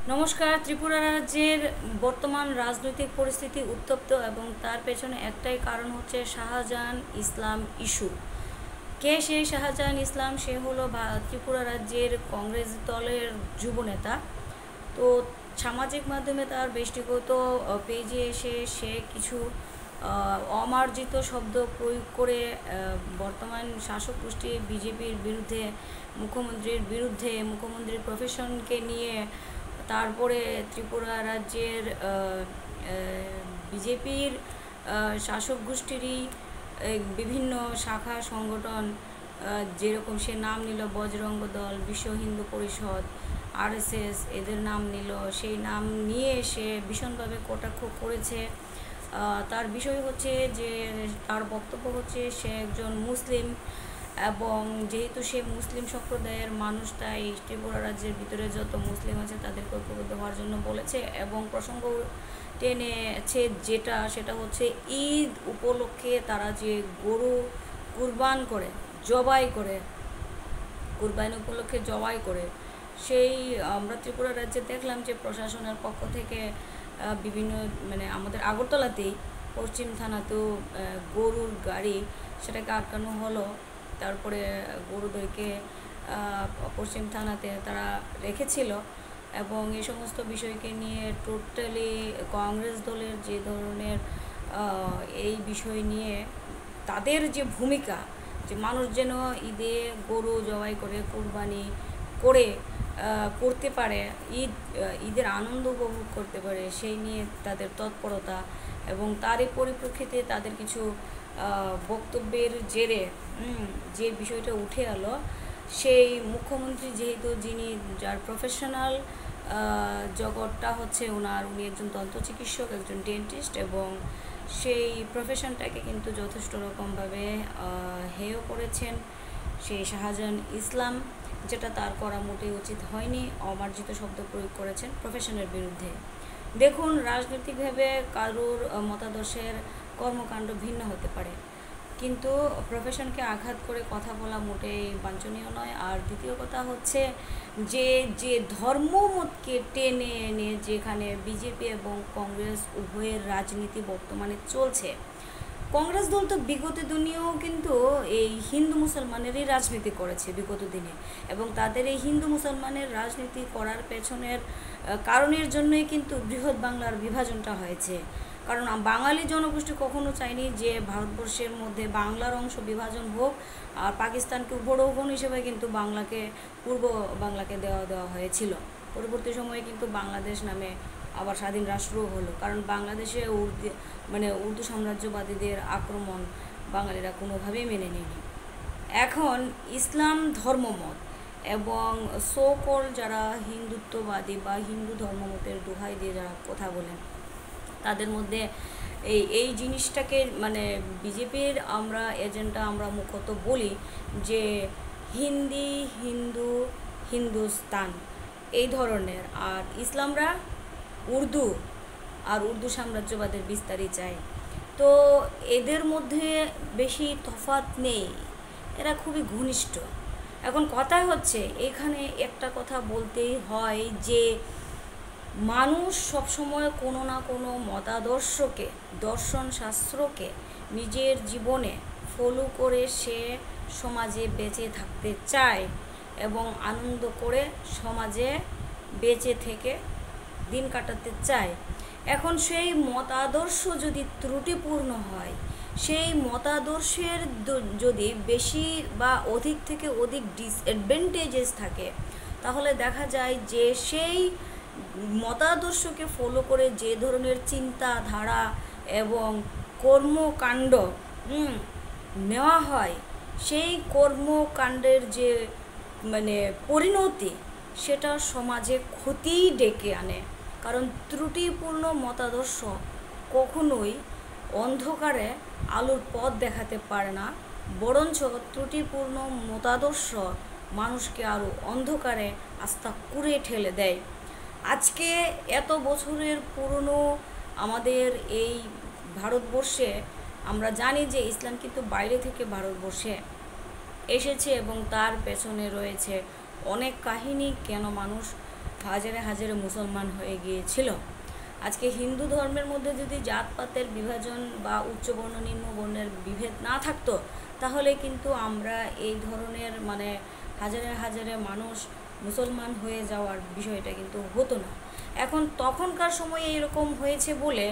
নমস্কার। ত্রিপুরা রাজ্যের বর্তমান রাজনৈতিক পরিস্থিতি উত্তপ্ত এবং তার পেছনে একটাই কারণ হচ্ছে শাহজাহান ইসলাম ইস্যু। কে সেই শাহজাহান ইসলাম? সে হলো ত্রিপুরা রাজ্যের কংগ্রেস দলের যুব নেতা। তো সামাজিক মাধ্যমে তার ব্যক্তিগত পেজে এসে সে কিছু অমার্জিত শব্দ প্রয়োগ করে বর্তমান শাসক গোষ্ঠী বিজেপির বিরুদ্ধে, মুখ্যমন্ত্রীর প্রফেশনকে নিয়ে, তারপরে ত্রিপুরা রাজ্যের বিজেপির শাসক গোষ্ঠীরই বিভিন্ন শাখা সংগঠন, যেরকম সে নাম নিল বজরঙ্গ দল, বিশ্ব হিন্দু পরিষদ, আরএসএস, এদের নাম নিল। সেই নাম নিয়ে সে ভীষণভাবে কটাক্ষ করেছে। তার বিষয় হচ্ছে যে, তার বক্তব্য হচ্ছে সে একজন মুসলিম এবং যেহেতু সে মুসলিম সম্প্রদায়ের মানুষ, তাই ত্রিপুরা রাজ্যের ভিতরে যত মুসলিম আছে তাদেরকে ঐক্যবদ্ধ হওয়ার জন্য বলেছে। এবং প্রসঙ্গ টেনেছে সেটা হচ্ছে ঈদ উপলক্ষে তারা যে গরু কুরবানি উপলক্ষে জবাই করে, সেই আমরা ত্রিপুরা রাজ্যে দেখলাম যে প্রশাসনের পক্ষ থেকে বিভিন্ন আমাদের আগরতলাতেই পশ্চিম থানাতেও গরুর গাড়ি সেটাকে আটকানো হলো। তারপরে গরুদেরকে পশ্চিম থানাতে তারা রেখেছিল এবং এই সমস্ত বিষয়কে নিয়ে টোটালি কংগ্রেস দলের যে ধরনের এই বিষয় নিয়ে তাদের যে ভূমিকা, যে মানুষ যেন ঈদে গরু জবাই করে কুরবানি করে করতে পারে, ঈদের আনন্দ উপভোগ করতে পারে, সেই নিয়ে তাদের তৎপরতা এবং তারই পরিপ্রেক্ষিতে তাদের কিছু বক্তব্যের জেরে যে বিষয়টা উঠে এলো, সেই মুখ্যমন্ত্রী যেহেতু যার প্রফেশনাল জগৎটা হচ্ছে উনি একজন দন্ত চিকিৎসক, একজন ডেন্টিস্ট, এবং সেই প্রফেশনটাকে কিন্তু যথেষ্ট রকমভাবে হেয় করেছেন সেই শাহজাহান ইসলাম, যেটা তার করা মোটেই উচিত হয়নি। অমার্জিত শব্দ প্রয়োগ করেছেন প্রফেশনের বিরুদ্ধে। দেখুন, রাজনৈতিকভাবে কারোর মতাদর্শের কর্মকাণ্ড ভিন্ন হতে পারে, কিন্তু প্রফেশনকে আঘাত করে কথা বলা মোটেই বাঞ্ছনীয় নয়। আর দ্বিতীয় কথা হচ্ছে যে ধর্মমতকে টেনে এনে যেখানে বিজেপি এবং কংগ্রেস উভয়ের রাজনীতি বর্তমানে চলছে, কংগ্রেস দল তো বিগত দিনেও কিন্তু এই হিন্দু মুসলমানেরই রাজনীতি করেছে বিগত দিনে, এবং তাদের এই হিন্দু মুসলমানের রাজনীতি করার পেছনের কারণের জন্যই কিন্তু বৃহৎ বাংলার বিভাজনটা হয়েছে। কারণ বাঙালি জনগোষ্ঠী কখনো চায়নি যে ভারতবর্ষের মধ্যে বাংলার অংশ বিভাজন হোক, আর পাকিস্তানকে উপঢৌকন হিসেবে কিন্তু পূর্ব বাংলাকে দেওয়া হয়েছিল। পরবর্তী সময়ে কিন্তু বাংলাদেশ নামে আবার স্বাধীন রাষ্ট্রও হলো, কারণ বাংলাদেশে উর্দু সাম্রাজ্যবাদীদের আক্রমণ বাঙালিরা কোনোভাবেই মেনে নেয়নি। এখন ইসলাম ধর্মমত এবং সোকল যারা হিন্দুত্ববাদী বা হিন্দু ধর্মমতের দোহাই দিয়ে যারা কথা বলেন, তাদের মধ্যে এই জিনিসটাকে বিজেপির এজেন্ডা আমরা মুখ্যত বলি যে হিন্দুস্তান এই ধরনের, আর ইসলামরা উর্দু সাম্রাজ্যবাদের বিস্তারই চায়। তো এদের মধ্যে বেশি তফাৎ নেই, এরা খুবই ঘনিষ্ঠ। এখন কথা হচ্ছে, এখানে একটা কথা বলতেই হয় যে মানুষ সবসময় কোনো না কোনো মতাদর্শকে, দর্শন শাস্ত্রকে নিজের জীবনে ফলো করে সে সমাজে বেঁচে থাকতে চায় এবং আনন্দ করে সমাজে বেঁচে থেকে দিন কাটাতে চায়। এখন সেই মতাদর্শ যদি ত্রুটিপূর্ণ হয়, সেই মতাদর্শের যদি বেশি বা অধিক থেকে অধিক ডিসঅ্যাডভান্টেজেস থাকে, তাহলে দেখা যায় যে সেই মতাদর্শকে ফলো করে যে ধরনের চিন্তাধারা এবং কর্মকাণ্ড নেওয়া হয়, সেই কর্মকাণ্ডের যে পরিণতি, সেটা সমাজে ক্ষতি ডেকে আনে। কারণ ত্রুটিপূর্ণ মতাদর্শ কখনোই অন্ধকারে আলোর পথ দেখাতে পারে না, বরঞ্চ ত্রুটিপূর্ণ মতাদর্শ মানুষকে আরও অন্ধকারে আস্থা কুড়ে ঠেলে দেয়। আজকে এত বছরের পুরনো আমাদের এই ভারতবর্ষে আমরা জানি যে ইসলাম কিন্তু বাইরে থেকে ভারতবর্ষে এসেছে এবং তার পেছনে রয়েছে অনেক কাহিনী, কেন মানুষ হাজারে হাজারে মুসলমান হয়ে গিয়েছিল। আজকে হিন্দু ধর্মের মধ্যে যদি জাতপাতের বিভাজন বা উচ্চ বর্ণ নিম্ন বর্ণের বিভেদ না থাকতো, তাহলে কিন্তু আমরা এই ধরনের মানে হাজারে হাজারে মানুষ মুসলমান হয়ে যাওয়ার বিষয়টা কিন্তু হতো না। এখন তখনকার সময়ে এরকম হয়েছে বলে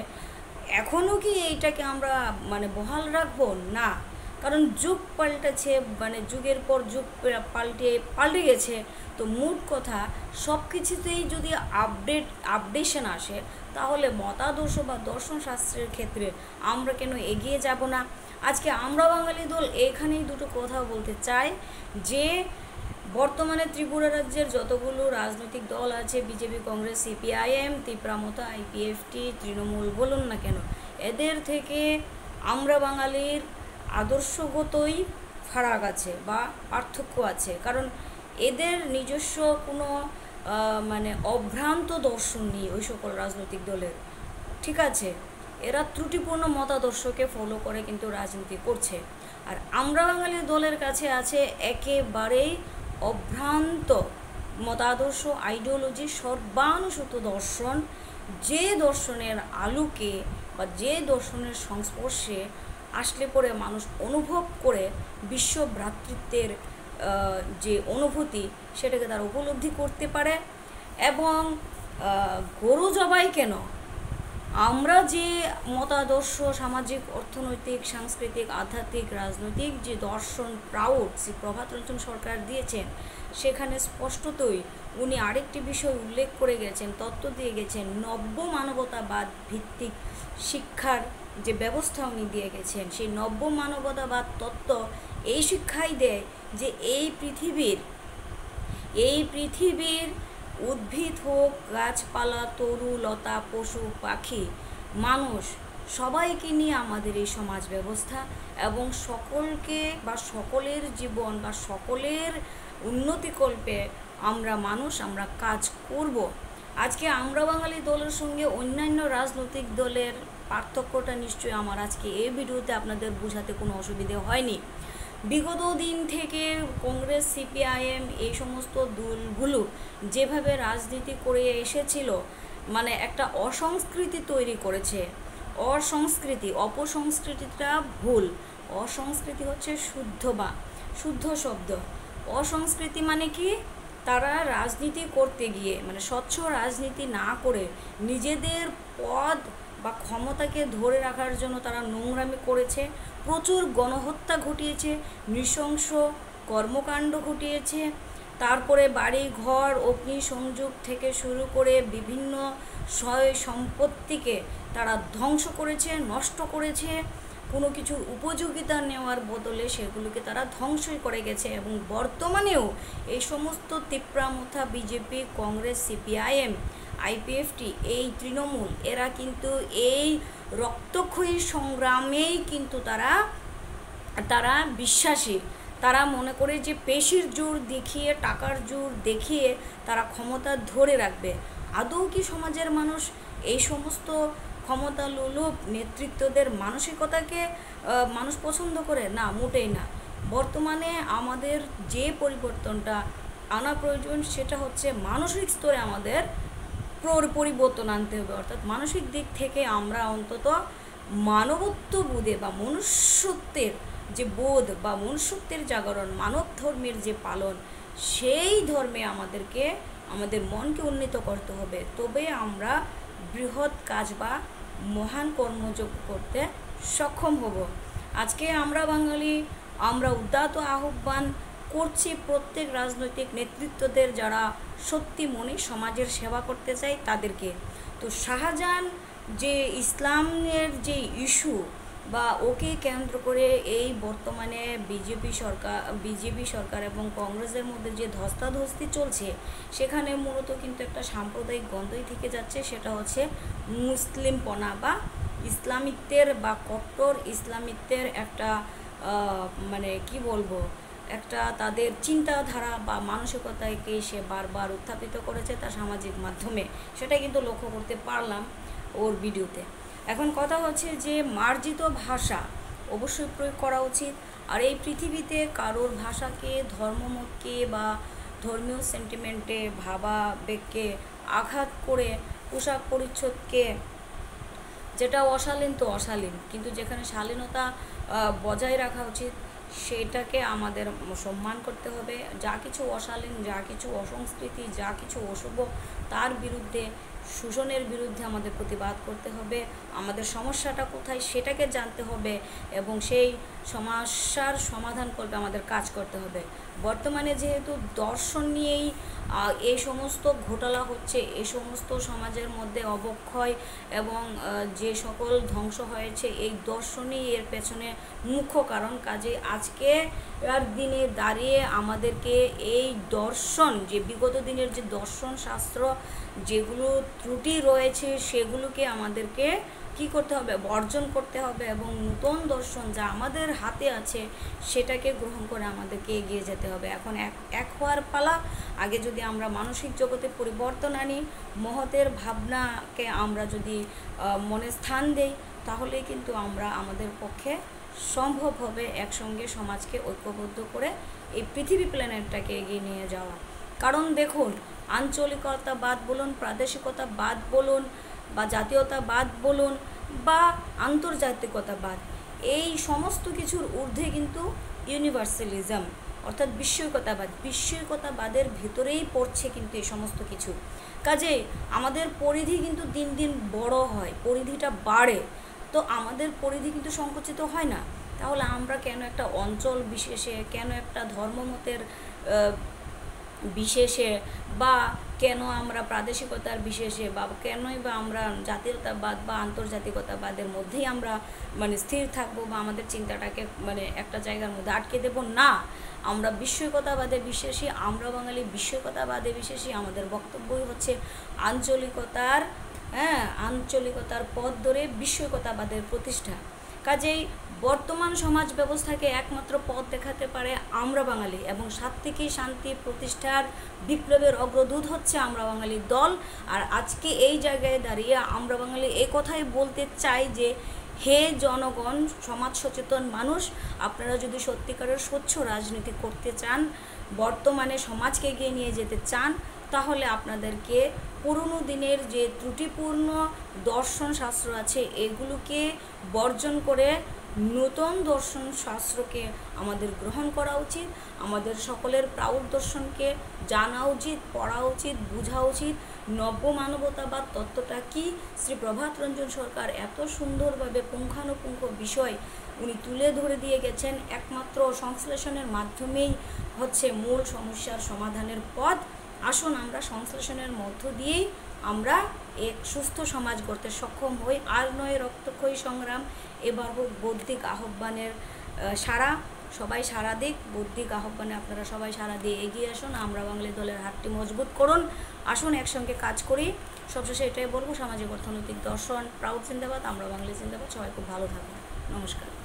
এখনও কি এইটাকে আমরা মানে বহাল রাখবো না, কারণ যুগ পাল্টেছে, মানে যুগের পর যুগ পাল্টে গেছে। তো মোট কথা সব কিছুতেই যদি আপডেশন আসে, তাহলে মতাদর্শ বা দর্শন শাস্ত্রের ক্ষেত্রে আমরা কেন এগিয়ে যাব না? আজকে আমরা বাঙালি দল এখানেই দুটো কথা বলতে চাই যে বর্তমানে ত্রিপুরা রাজ্যের যতগুলো রাজনৈতিক দল আছে, BJP, Congress, CPIM, Tipra Motha, IPFT, Trinamool বলুন না কেন, এদের থেকে আমরা বাঙালির আদর্শগতই ফারাক আছে বা পার্থক্য আছে। কারণ এদের নিজস্ব কোনো মানে অভ্রান্ত দর্শন নেই ওই সকল রাজনৈতিক দলের, ঠিক আছে? এরা ত্রুটিপূর্ণ মতাদর্শকে ফলো করে কিন্তু রাজনীতি করছে। আর আমরা বাঙালি দলের কাছে আছে একেবারেই অভ্রান্ত মতাদর্শ, আইডিওলজি, সর্বানুসূত দর্শন, যে দর্শনের আলোকে বা যে দর্শনের সংস্পর্শে আসলে পরে মানুষ অনুভব করে বিশ্ব ভ্রাতৃত্বের যে অনুভূতি, সেটাকে তারা উপলব্ধি করতে পারে। এবং গরু জবাই কেন, আমরা যে মতাদর্শ, সামাজিক, অর্থনৈতিক, সাংস্কৃতিক, আধ্যাত্মিক, রাজনৈতিক যে দর্শন প্রাউড শ্রী প্রভাত রঞ্জন সরকার দিয়েছেন, সেখানে স্পষ্টতই উনি আরেকটি বিষয় উল্লেখ করে গেছেন, তত্ত্ব দিয়ে গেছেন, নব্য মানবতাবাদ ভিত্তিক শিক্ষার যে ব্যবস্থা উনি দিয়ে গেছেন, সেই নব্য মানবতাবাদ তত্ত্ব এই শিক্ষাই দেয় যে এই পৃথিবীর উদ্ভিদ হোক, গাছপালা, তরু লতা, পশু পাখি, মানুষ, সবাইকে নিয়ে আমাদের এই সমাজ ব্যবস্থা, এবং সকলকে বা সকলের জীবন বা সকলের উন্নতিকল্পে আমরা মানুষ, আমরা কাজ করব। আজকে আমরা বাঙালি দলের সঙ্গে অন্যান্য রাজনৈতিক দলের পার্থক্যটা নিশ্চয়ই আমার আজকে এই ভিডিওতে আপনাদের বোঝাতে কোনো অসুবিধে হয়নি। বিগত দিন থেকে কংগ্রেস, সিপিআইএম এই সমস্ত দলগুলো যেভাবে রাজনীতি করে এসেছিল, মানে একটা অসংস্কৃতি তৈরি করেছে। অপসংস্কৃতিটা ভুল, অসংস্কৃতি হচ্ছে শুদ্ধ শব্দ। অসংস্কৃতি মানে কি? তারা রাজনীতি করতে গিয়ে মানে স্বচ্ছ রাজনীতি না করে নিজেদের পদ বা ক্ষমতাকে ধরে রাখার জন্য তারা নোংরামি করেছে, প্রচুর গণহত্যা ঘটিয়েছে, নৃশংস কর্মকাণ্ড ঘটিয়েছে, তারপরে বাড়ি ঘর, অগ্নিসংযোগ থেকে শুরু করে বিভিন্ন সয় সম্পত্তিকে তারা ধ্বংস করেছে, নষ্ট করেছে, কোনো কিছুর উপযোগিতা নেওয়ার বদলে সেগুলোকে তারা ধ্বংসই করে গেছে। এবং বর্তমানেও এই সমস্ত তীব্রামথা বিজেপি, কংগ্রেস, সিপিআইএম, আইপিএফটি, এই তৃণমূল, এরা কিন্তু এই রক্তক্ষয়ী সংগ্রামেই কিন্তু তারা বিশ্বাসী। তারা মনে করে যে পেশির জোর দেখিয়ে, টাকার জোর দেখিয়ে তারা ক্ষমতা ধরে রাখবে। আদৌ কি সমাজের মানুষ এই সমস্ত ক্ষমতা লোলুপ নেতৃত্বদের মানসিকতাকে মানুষ পছন্দ করে? না, মোটেই না। বর্তমানে আমাদের যে পরিবর্তনটা আনা প্রয়োজন, সেটা হচ্ছে মানসিক স্তরে আমাদের পরিবর্তন আনতে হবে। অর্থাৎ মানসিক দিক থেকে আমরা অন্তত মানবত্ববোধে বা মনুষ্যত্বের যে বোধ বা মনুষ্যত্বের জাগরণ, মানব ধর্মের যে পালন, সেই ধর্মে আমাদের মনকে উন্নীত করতে হবে। তবে আমরা বৃহৎ কাজ বা মহান কর্মযোগ্য করতে সক্ষম হব। আজকে আমরা বাঙালি, আমরা উদাত্ত আহ্বান করছি প্রত্যেক রাজনৈতিক নেতৃত্বদের, যারা সত্যি মনে সমাজের সেবা করতে চায় তাদেরকে। তো শাহজাহান যে ইসলামের যে ইস্যু বা ওকে কেন্দ্র করে এই বর্তমানে বিজেপি সরকার এবং কংগ্রেসের মধ্যে যে ধস্তাধস্তি চলছে, সেখানে মূলত কিন্তু একটা সাম্প্রদায়িক গন্ধই থেকে যাচ্ছে। সেটা হচ্ছে মুসলিমপনা বা ইসলামিত্বের বা কট্টর ইসলামিত্বের একটা মানে কি বলবো, একটা তাদের চিন্তাধারা বা মানসিকতাকে সে বারবার উত্থাপিত করেছে তার সামাজিক মাধ্যমে। সেটা কিন্তু লক্ষ্য করতে পারলাম ওর ভিডিওতে। এখন কথা হচ্ছে যে মার্জিত ভাষা অবশ্যই প্রয়োগ করা উচিত। আর এই পৃথিবীতে কারোর ভাষাকে, ধর্মমতকে বা ধর্মীয় সেন্টিমেন্টে ভাবাবেগকে আঘাত করে পোশাক পরিচ্ছদকে, যেটা অশালীন তো অশালীন, কিন্তু যেখানে শালীনতা বজায় রাখা উচিত সেটাকে আমাদের সম্মান করতে হবে। যা কিছু অশালীন, যা কিছু অসংস্কৃতি, যা কিছু অশুভ, তার বিরুদ্ধে, শোষণের বিরুদ্ধে আমাদের প্রতিবাদ করতে হবে। আমাদের সমস্যাটা কোথায় সেটাকে জানতে হবে এবং সেই সমস্যার সমাধান করবে আমাদের কাজ করতে হবে। বর্তমানে যেহেতু দর্শন নিয়েই এই সমস্ত ঘোটালা হচ্ছে, এই সমস্ত সমাজের মধ্যে অবক্ষয় এবং যে সকল ধ্বংস হয়েছে, এই দর্শনই এর পেছনে মুখ্য কারণ। কাজে আজকে আর দিনে দাঁড়িয়ে আমাদেরকে এই দর্শন, যে বিগত দিনের যে দর্শন শাস্ত্র যেগুলো ত্রুটি রয়েছে সেগুলোকে আমাদেরকে কি করতে হবে, বর্জন করতে হবে এবং নূতন দর্শন যা আমাদের হাতে আছে সেটাকে গ্রহণ করে আমাদেরকে এগিয়ে যেতে হবে। এখন এক হওয়ার পালা। আগে যদি আমরা মানসিক জগতে পরিবর্তন আনি, মহতের ভাবনাকে আমরা যদি মনে স্থান দেই, তাহলে কিন্তু আমরা আমাদের পক্ষে সম্ভব হবে একসঙ্গে সমাজকে ঐক্যবদ্ধ করে এই পৃথিবী প্ল্যানেটটাকে এগিয়ে নিয়ে যাওয়া। কারণ দেখুন, আঞ্চলিকতাবাদ বলুন, প্রাদেশিকতাবাদ বলুন, বা জাতীয়তাবাদ বলুন, বা আন্তর্জাতিকতাবাদ, এই সমস্ত কিছুর ঊর্ধ্বে কিন্তু ইউনিভার্সালিজম অর্থাৎ বিশ্বৈকতাবাদের ভেতরেই পড়ছে কিন্তু এই সমস্ত কিছু। কাজেই আমাদের পরিধি কিন্তু দিন দিন বড় হয়, পরিধিটা বাড়ে, তো আমাদের পরিধি কিন্তু সংকুচিত হয় না। তাহলে আমরা কেন একটা অঞ্চল বিশেষে, কেন একটা ধর্মমতের বিশেষে, বা কেন আমরা প্রাদেশিকতার বিশেষে, বা কেনই বা আমরা জাতীয়তাবাদ বা আন্তর্জাতিকতাবাদের মধ্যেই আমরা স্থির থাকবো, বা আমাদের চিন্তাটাকে একটা জায়গার মধ্যে আটকে দেব না। আমরা বিশ্বৈকতাবাদে বিশ্বাসী, আমরা বাঙালি বিশ্বৈকতাবাদে বিশ্বাসী। আমাদের বক্তব্যই হচ্ছে আঞ্চলিকতার পথ ধরে বিশ্বৈকতাবাদের প্রতিষ্ঠা। কাজেই বর্তমান সমাজ ব্যবস্থাকে একমাত্র পথ দেখাতে পারে আমরা বাঙালি, এবং সাত্ত্বিকী শান্তি প্রতিষ্ঠার বিপ্লবের অগ্রদূত হচ্ছে আমরা বাঙালি দল। আর আজকে এই জায়গায় দাঁড়িয়ে আমরা বাঙালি এই কথাই বলতে চাই যে, হে জনগণ, সমাজ সচেতন মানুষ, আপনারা যদি সত্যিকারের স্বচ্ছ রাজনীতি করতে চান, বর্তমানে সমাজকে এগিয়ে নিয়ে যেতে চান, তাহলে আপনাদেরকে পুরনো দিনের যে ত্রুটিপূর্ণ দর্শন শাস্ত্র আছে এগুলোকে বর্জন করে নূতন দর্শন শাস্ত্রকে আমাদের গ্রহণ করা উচিত। আমাদের সকলের প্রাউড দর্শনকে জানা উচিত, পড়া উচিত, বোঝা উচিত। নব্য মানবতাবাদ তত্ত্বটা কি, শ্রী প্রভাত রঞ্জন সরকার এত সুন্দরভাবে পুঙ্খানুপুঙ্খ বিষয় উনি তুলে ধরে দিয়ে গেছেন। একমাত্র সংশ্লেষণের মাধ্যমেই হচ্ছে মূল সমস্যার সমাধানের পথ। আসুন আমরা সংশ্লেষণের মধ্য দিয়েই আমরা এক সুস্থ সমাজ গড়তে সক্ষম হই। আর নয় রক্তক্ষয়ী সংগ্রাম, এবার হোক বৌদ্ধিক আহ্বানের সাড়া। সবাই সাড়া দিক, বৌদ্ধিক আহ্বানে আপনারা সবাই সাড়া দিয়ে এগিয়ে আসুন। আমরা বাঙালি দলের হাতটি মজবুত করুন। আসুন একসঙ্গে কাজ করি। সবশেষে এটাই বলবো, সামাজিক অর্থনৈতিক দর্শন প্রাউড জিন্দাবাদ, আমরা বাঙালি জিন্দাবাদ। সবাই খুব ভালো থাকুন। নমস্কার।